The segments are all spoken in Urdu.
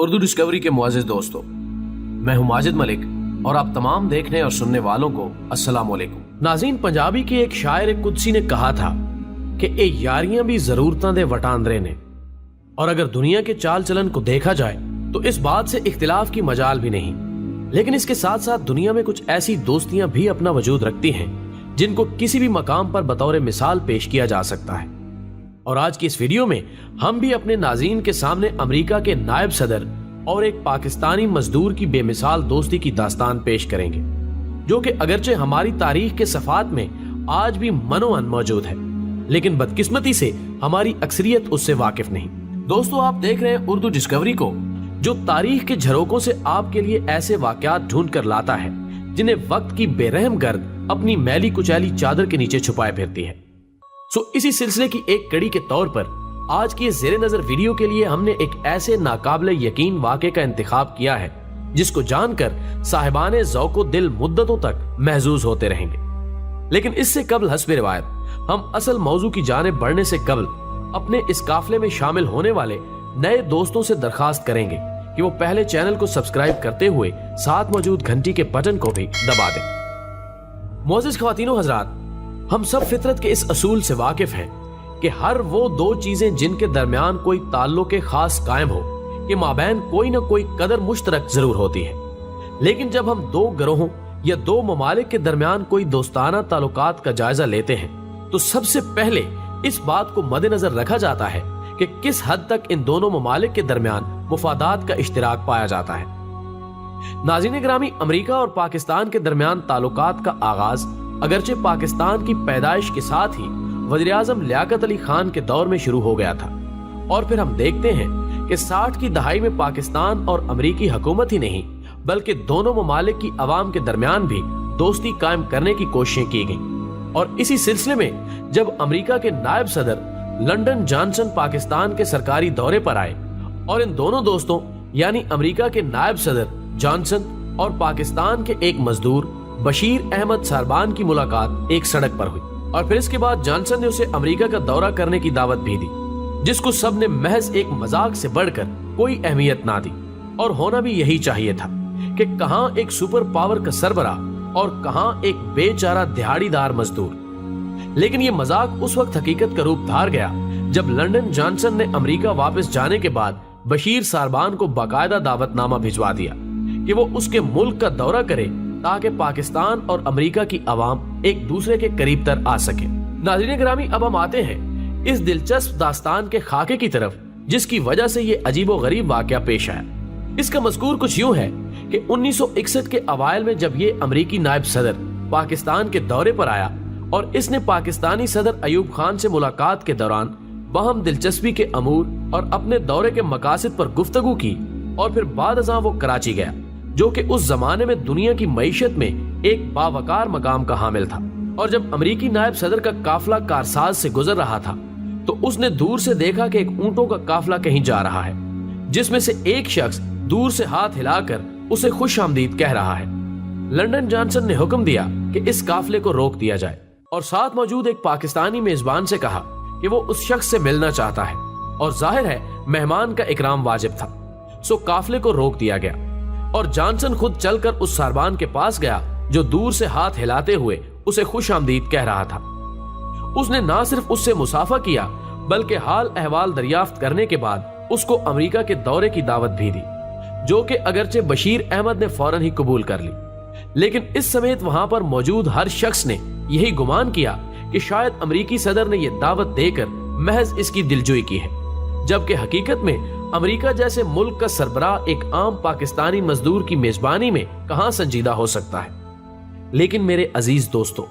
اردو ڈسکوری کے معزز دوستو، میں ہوں ماجد ملک اور آپ تمام دیکھنے اور سننے والوں کو السلام علیکم۔ ناظرین، پنجابی کے ایک شاعر قدسی نے کہا تھا کہ اے یاریاں بھی ضرورتاں دے وٹاندرے نے، اور اگر دنیا کے چال چلن کو دیکھا جائے تو اس بات سے اختلاف کی مجال بھی نہیں، لیکن اس کے ساتھ ساتھ دنیا میں کچھ ایسی دوستیاں بھی اپنا وجود رکھتی ہیں جن کو کسی بھی مقام پر بطور مثال پیش کیا جا سکتا ہے۔ اور آج کی اس ویڈیو میں ہم بھی اپنے ناظرین کے سامنے امریکہ کے نائب صدر اور ایک پاکستانی مزدور کی بے مثال دوستی کی داستان پیش کریں گے، جو کہ اگرچہ ہماری تاریخ کے صفحات میں آج بھی منوعن موجود ہے، لیکن بدقسمتی سے ہماری اکثریت اس سے واقف نہیں۔ دوستو، آپ دیکھ رہے ہیں اردو ڈسکوری کو، جو تاریخ کے جھروکوں سے آپ کے لیے ایسے واقعات ڈھونڈ کر لاتا ہے جنہیں وقت کی بے رحم گرد اپنی میلی کچیلی چادر کے نیچے چھپائے پھرتی ہے۔ اسی سلسلے کی ایک کڑی کے طور پر آج کی زیر نظر ویڈیو کے لیے ہم نے ایک ایسے ناقابل یقین واقعے کا انتخاب کیا ہے جس کو جان کر صاحبان ذوق و دل مدتوں تک محظوظ ہوتے رہیں گے۔ لیکن اس سے قبل حسب روایت ہم اصل موضوع کی جانب بڑھنے سے قبل اپنے اس قافلے میں شامل ہونے والے نئے دوستوں سے درخواست کریں گے کہ وہ پہلے چینل کو سبسکرائب کرتے ہوئے ساتھ موجود گھنٹی کے بٹن کو بھی دبا دیں۔ معزز خواتین و حضرات، ہم سب فطرت کے اس اصول سے واقف ہیں کہ ہر وہ دو چیزیں جن کے درمیان کوئی تعلق خاص قائم ہو کہ مابین کوئی نہ کوئی قدر مشترک ضرور ہوتی ہے، لیکن جب ہم دو گروہوں یا دو ممالک کے درمیان کوئی دوستانہ تعلقات کا جائزہ لیتے ہیں تو سب سے پہلے اس بات کو مد نظر رکھا جاتا ہے کہ کس حد تک ان دونوں ممالک کے درمیان مفادات کا اشتراک پایا جاتا ہے۔ ناظرین گرامی، امریکہ اور پاکستان کے درمیان تعلقات کا آغاز اگرچہ پاکستان کی پیدائش کے ساتھ ہی وزیراعظم لیاقت علی خان کے دور میں شروع ہو گیا تھا، اور پھر ہم دیکھتے ہیں کہ 60 کی دہائی میں پاکستان اور امریکی حکومت ہی نہیں بلکہ دونوں ممالک کی عوام کے درمیان بھی دوستی قائم کرنے کی کوششیں کی گئیں۔ اور اسی سلسلے میں جب امریکہ کے نائب صدر لنڈن جانسن پاکستان کے سرکاری دورے پر آئے اور ان دونوں دوستوں یعنی امریکہ کے نائب صدر جانسن اور پاکستان کے ایک مزدور بشیر احمد ساربان کی ملاقات ایک سڑک پر ہوئی، اور پھر اس کے بعد جانسن نے اسے امریکہ کا دورہ کرنے کی دعوت بھی دی، جس کو سب نے محض ایک مذاق سے بڑھ کر کوئی اہمیت نہ دی، اور ہونا بھی یہی چاہیے تھا کہ کہاں ایک سپر پاور کا سربراہ اور کہاں ایک بے چارہ دہاڑی دار مزدور۔ لیکن یہ مذاق اس وقت حقیقت کا روپ دھار گیا جب لنڈن جانسن نے امریکہ واپس جانے کے بعد بشیر ساربان کو باقاعدہ دعوت نامہ بھجوا دیا کہ وہ اس کے ملک کا دورہ کرے تاکہ پاکستان اور امریکہ کی عوام ایک دوسرے کے قریب تر آ سکے۔ ناظرین گرامی، اب ہم آتے ہیں اس دلچسپ داستان کے خاکے کی طرف جس کی وجہ سے یہ عجیب و غریب واقعہ پیش آیا۔ اس کا مذکور کچھ یوں ہے کہ 1961 کے اوائل میں جب یہ امریکی نائب صدر پاکستان کے دورے پر آیا اور اس نے پاکستانی صدر ایوب خان سے ملاقات کے دوران باہم دلچسپی کے امور اور اپنے دورے کے مقاصد پر گفتگو کی، اور پھر بعد ازاں وہ کراچی گیا، جو کہ اس زمانے میں دنیا کی معیشت میں ایک باوقار مقام کا حامل تھا۔ اور جب امریکی نائب صدر کا قافلہ کارساز سے گزر رہا تھا تو اس نے دور سے دیکھا کہ ایک اونٹوں کا قافلہ کہیں جا رہا ہے، جس میں سے ایک شخص دور سے ہاتھ ہلا کر اسے خوش آمدید کہہ رہا ہے۔ لنڈن جانسن نے حکم دیا کہ اس قافلے کو روک دیا جائے، اور ساتھ موجود ایک پاکستانی میزبان سے کہا کہ وہ اس شخص سے ملنا چاہتا ہے، اور ظاہر ہے مہمان کا اکرام واجب تھا، سو قافلے کو روک دیا گیا، اور جانسن خود چل کر اس ساربان کے پاس گیا جو دور سے ہاتھ ہلاتے ہوئے اسے خوش آمدید کہہ رہا تھا۔ اس نے نہ صرف اس سے مصافحہ کیا بلکہ حال احوال دریافت کرنے کے بعد اس کو امریکہ کے دورے کی دعوت بھی دی، جو کہ اگرچہ بشیر احمد نے فوراً ہی قبول کر لی، لیکن اس سمیت وہاں پر موجود ہر شخص نے یہی گمان کیا کہ شاید امریکی صدر نے یہ دعوت دے کر محض اس کی دلجوئی کی ہے، جبکہ حقیقت میں امریکہ جیسے ملک کا سربراہ ایک عام پاکستانی مزدور کی میزبانی میں کہاں سنجیدہ ہو سکتا ہے۔ لیکن میرے عزیز دوستو،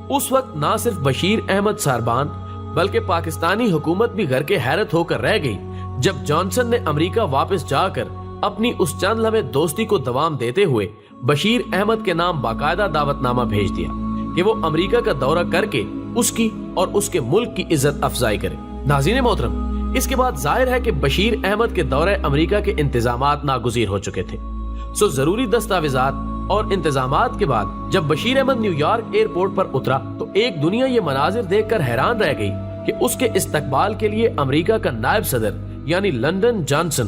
اس وقت نہ صرف بشیر احمد ساربان بلکہ پاکستانی حکومت بھی غرق حیرت ہو کر رہ گئی جب جانسن نے امریکہ واپس جا کر اپنی اس چند لمحے دوستی کو دوام دیتے ہوئے بشیر احمد کے نام باقاعدہ دعوت نامہ بھیج دیا کہ وہ امریکہ کا دورہ کر کے اس کی اور اس کے ملک کی عزت افزائی کرے۔ ناظرین محترم، اس کے بعد ظاہر ہے کہ بشیر احمد کے دورہ امریکہ کے انتظامات ناگزیر ہو چکے تھے، سو ضروری دستاویزات اور انتظامات کے بعد جب Bashir Ahmad New York airport پر اترا تو ایک دنیا یہ مناظر دیکھ کر حیران رہ گئی کہ اس کے استقبال کے لیے امریکہ کا نائب صدر یعنی لنڈن جانسن